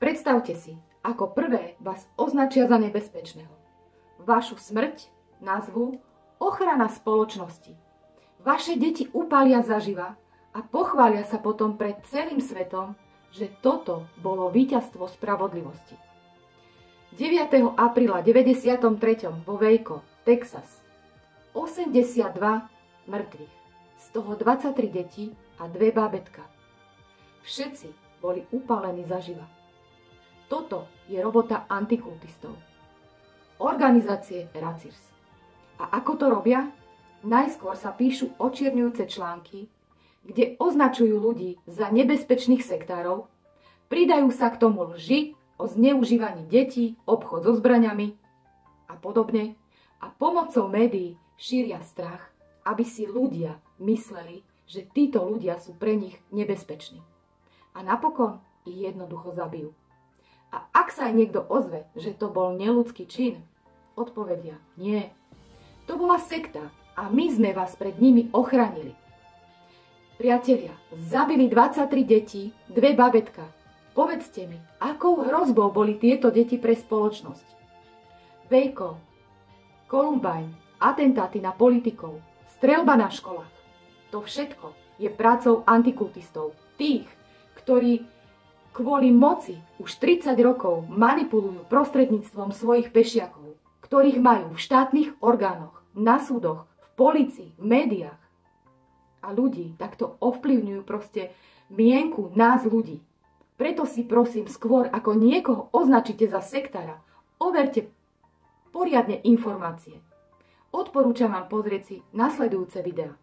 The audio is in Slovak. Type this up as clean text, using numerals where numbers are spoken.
Predstavte si, ako prvé vás označia za nebezpečného. Vašu smrť nazvú ochrana spoločnosti. Vaše deti upália zaživa a pochvália sa potom pred celým svetom, že toto bolo víťazstvo spravodlivosti. 9. apríla 93. vo Waco, Texas, 82 mŕtvych, z toho 23 detí a 2 bábätká. Všetci boli upálení zaživa. Toto je robota antikultistov. Organizácie Racirs. A ako to robia? Najskôr sa píšu očierňujúce články, kde označujú ľudí za nebezpečných sektárov, pridajú sa k tomu lži o zneužívaní detí, obchod so zbraňami a podobne a pomocou médií šíria strach, aby si ľudia mysleli, že títo ľudia sú pre nich nebezpeční. A napokon ich jednoducho zabijú. A ak sa aj niekto ozve, že to bol neľudský čin, odpovedia nie. To bola sekta a my sme vás pred nimi ochránili. Priatelia, zabili 23 detí, 2 bábätká. Povedzte mi, akou hrozbou boli tieto deti pre spoločnosť? Waco, Columbine, atentáty na politikov, streľba na školách. To všetko je prácou antikultistov. Tých, ktorí kvôli moci už 30 rokov manipulujú prostredníctvom svojich pešiakov, ktorých majú v štátnych orgánoch, na súdoch, v polícii, v médiách. A ľudí takto ovplyvňujú proste mienku nás ľudí. Preto si prosím, skôr ako niekoho označíte za sektára, overte poriadne informácie. Odporúčam vám pozrieť si nasledujúce videá.